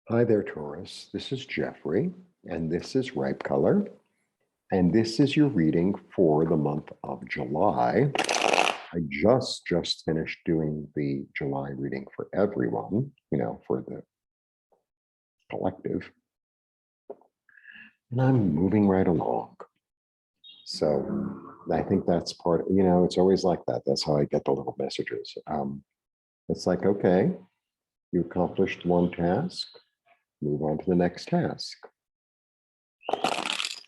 Hi there, Taurus. This is Jeffrey, and this is Ripecolor, and this is your reading for the month of July. I just finished doing the July reading for everyone, for the collective, and I'm moving right along. So I think that's part, it's always like that. That's how I get the little messages. It's like, okay, you accomplished one task, move on to the next task.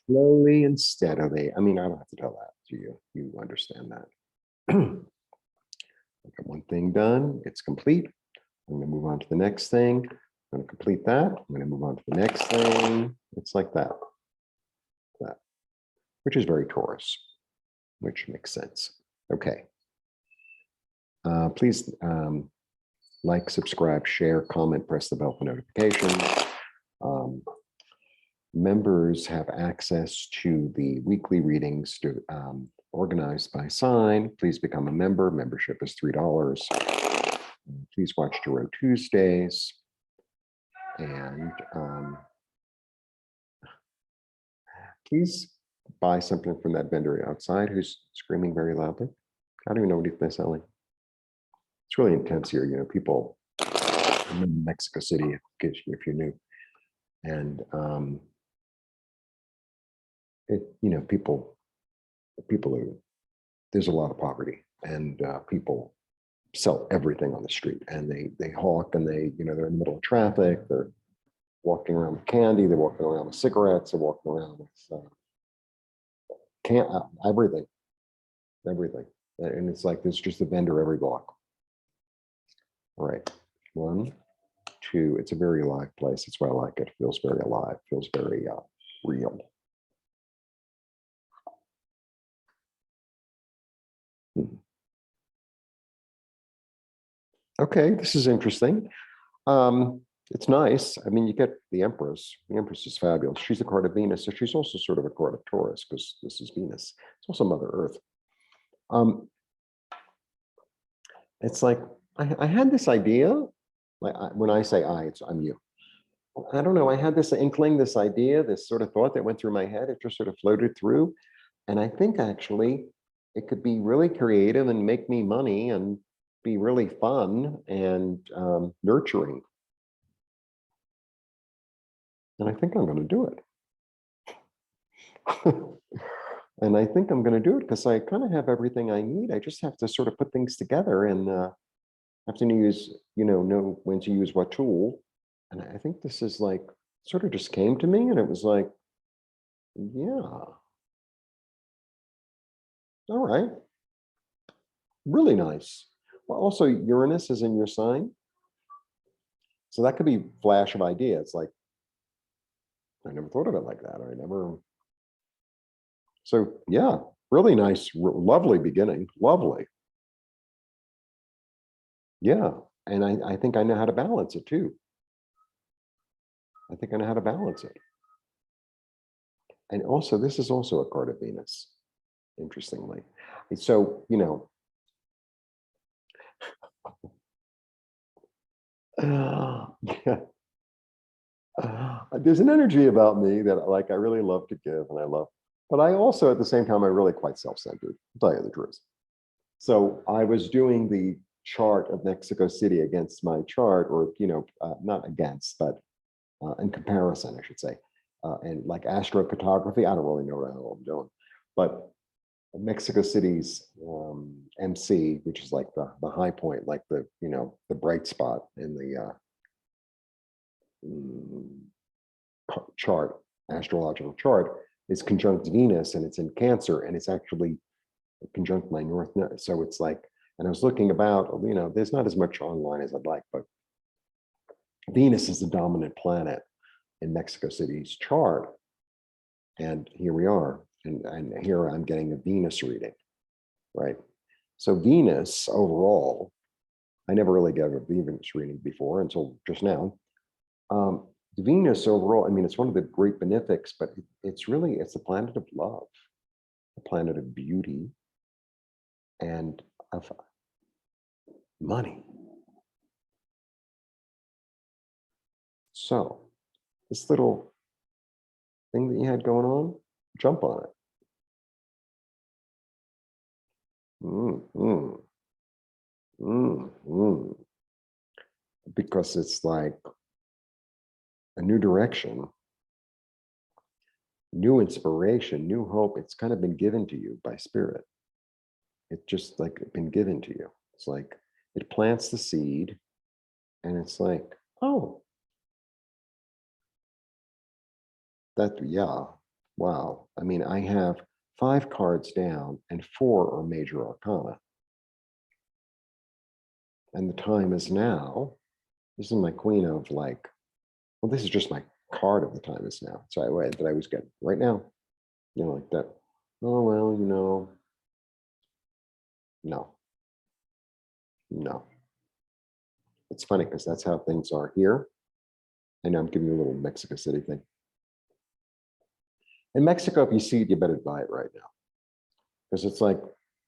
Slowly and steadily. I mean, I don't have to tell that to you. You understand that. I got one thing done. It's complete. I'm going to move on to the next thing. I'm going to complete that. I'm going to move on to the next thing. It's like that, which is very Taurus, which makes sense. Okay. Please like, subscribe, share, comment, press the bell for notifications. Members have access to the weekly readings organized by sign. Please become a member. Membership is $3. Please watch Tarot Tuesdays. And please buy something from that vendor outside who's screaming very loudly. I don't even know what they're selling. It's really intense here. People, I'm in Mexico City, if you're new. And people are, there's a lot of poverty, and people sell everything on the street, and they hawk, and they're in the middle of traffic. They're walking around with candy. They're walking around with cigarettes. They're walking around with everything, and it's like there's just a vendor every block. All right, 1, 2. It's a very alive place. That's why I like it. It feels very alive. Feels very real. Okay, this is interesting. It's nice. I mean, you get the Empress. The Empress is fabulous. She's a card of Venus, so she's also sort of a card of Taurus because this is Venus. It's also Mother Earth. It's like I had this idea. Like when I say I'm you. I don't know. I had this inkling, this idea, this sort of thought that went through my head. It just sort of floated through, and I think actually it could be really creative and make me money and be really fun and nurturing. And I think I'm going to do it. And I think I'm going to do it because I kind of have everything I need. I just have to sort of put things together and have to use, know when to use what tool. And I think this is like, sort of just came to me, and it was like, yeah. All right. Really nice. Well, also Uranus is in your sign. So that could be flash of ideas. Like, I never thought of it like that. So yeah, really nice, lovely beginning. Lovely. Yeah. And I think I know how to balance it too. I think I know how to balance it. And also, this is also a card of Venus, interestingly. So, yeah. There's an energy about me that like I really love to give, and I love, but I also at the same time, I'm really quite self-centered, to tell you the truth. So I was doing the chart of Mexico City against my chart, or, not against, but in comparison, I should say. And like astrocartography, I don't really know what the hell I'm doing, but Mexico City's MC, which is like the high point, like the bright spot in the chart, astrological chart, is conjunct Venus, and it's in Cancer, and it's actually conjunct my North Node. So it's like, and I was looking about, there's not as much online as I'd like, but Venus is the dominant planet in Mexico City's chart. And here we are. And here I'm getting a Venus reading, right? So Venus overall, I never really gave a Venus reading before until just now. Venus overall, I mean, it's one of the great benefics, but it's the planet of love, the planet of beauty, and of money. So this little thing that you had going on, jump on it. Mm, mm, mm. Because it's like a new direction, new inspiration, new hope. It's kind of been given to you by spirit. It's just like been given to you. It's like it plants the seed and it's like, oh, yeah, wow. I mean, I have 5 cards down and 4 are major arcana. And the time is now. This is my queen of like, well, this is just my card of the time is now. So that I was getting right now, like that. Oh, well, no, no. It's funny because that's how things are here. And I'm giving you a little Mexico City thing. In Mexico, if you see it, you better buy it right now. Because it's like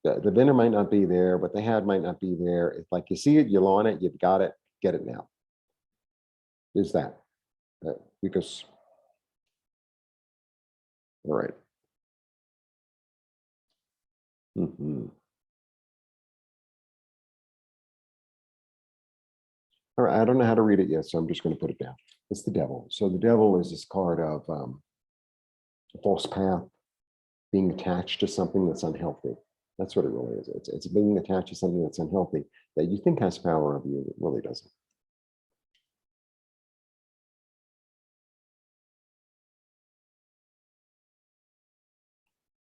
the vendor might not be there, what they had might not be there. It's like you see it, you want it, you've got it, get it now. Is that because, all right. Mm-hmm. All right, I don't know how to read it yet, so I'm just going to put it down. It's the devil. So the devil is this card of a false path, being attached to something that's unhealthy. That's what it really is. It's being attached to something that's unhealthy that you think has power over you, that really doesn't.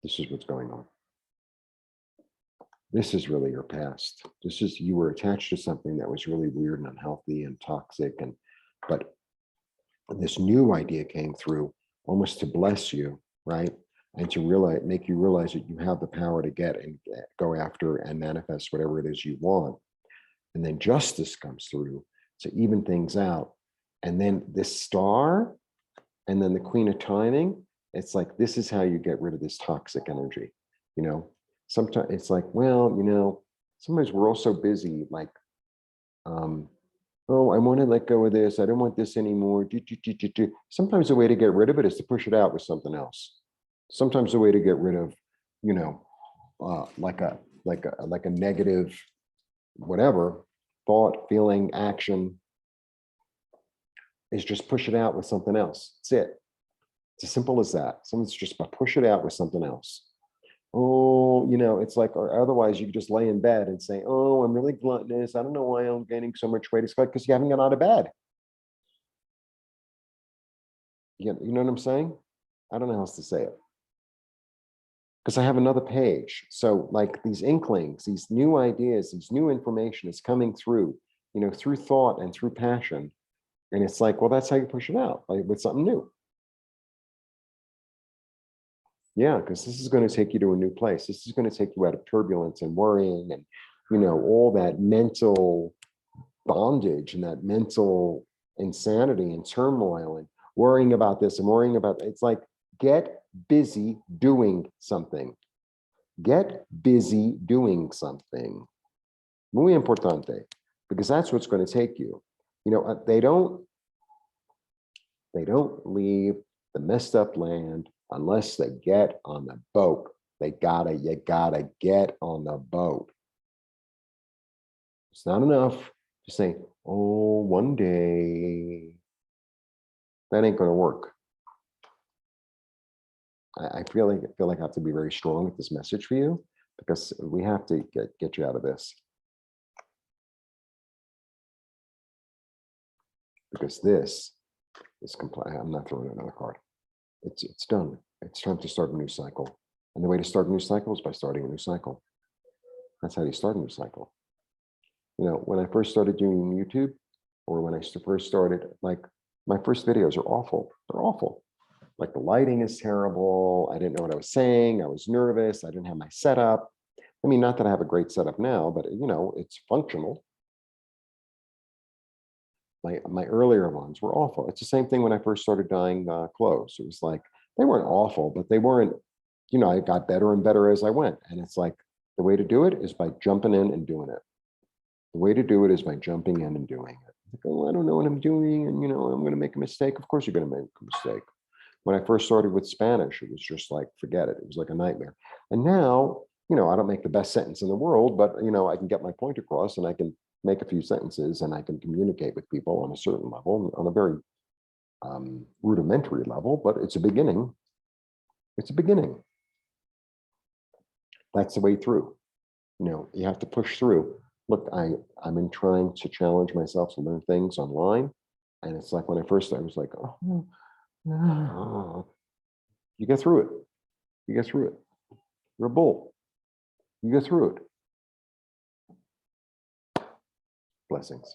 This is what's going on. This is really your past. This is, you were attached to something that was really weird and unhealthy and toxic, but this new idea came through almost to bless you, right? And to make you realize that you have the power to get and go after and manifest whatever it is you want. And then justice comes through to even things out. And then this star, and then the queen of timing, it's like, this is how you get rid of this toxic energy. Sometimes it's like, well, sometimes we're all so busy, like, oh, I want to let go of this. I don't want this anymore. Sometimes the way to get rid of it is to push it out with something else. Sometimes the way to get rid of, like a negative, whatever thought, feeling, action, is just push it out with something else. That's it. It's as simple as that. Someone's just push it out with something else. Oh, it's like, or otherwise you just lay in bed and say, oh, I'm really gluttonous. I don't know why I'm gaining so much weight. It's like, because you haven't got out of bed. You know what I'm saying? I don't know how else to say it. Because I have another page. So like these inklings, these new ideas, these new information is coming through, through thought and through passion. And it's like, well, that's how you push it out, like with something new. Yeah, because this is going to take you to a new place. This is going to take you out of turbulence and worrying and, all that mental bondage and that mental insanity and turmoil and worrying about this and worrying about that. It's like, get busy doing something. Get busy doing something. Muy importante, because that's what's going to take you. They don't leave the messed up land unless they get on the boat. You gotta get on the boat. It's not enough to say, oh, one day. That ain't gonna work. I feel like I have to be very strong with this message for you, because we have to get you out of this. Because this is complete. I'm not throwing another card. It's done. It's time to start a new cycle. And the way to start a new cycle is by starting a new cycle. That's how you start a new cycle. When I first started doing YouTube, or when I first started, like, my first videos are awful. They're awful. Like, the lighting is terrible. I didn't know what I was saying. I was nervous. I didn't have my setup. I mean, not that I have a great setup now, but it's functional. My earlier ones were awful. It's the same thing when I first started dyeing clothes. It was like, they weren't awful, but they weren't, I got better and better as I went. And it's like, the way to do it is by jumping in and doing it. The way to do it is by jumping in and doing it. Like, oh, I don't know what I'm doing, and I'm going to make a mistake. Of course, you're going to make a mistake. When I first started with Spanish, it was just like, forget it. It was like a nightmare. And now, I don't make the best sentence in the world, but I can get my point across, and I can make a few sentences, and I can communicate with people on a certain level, on a very rudimentary level, but it's a beginning. It's a beginning. That's the way through. You have to push through. Look, I've been trying to challenge myself to learn things online. And it's like when I first started, I was like, oh, no. You get through it. You get through it. You're a bull. You get through it. Blessings.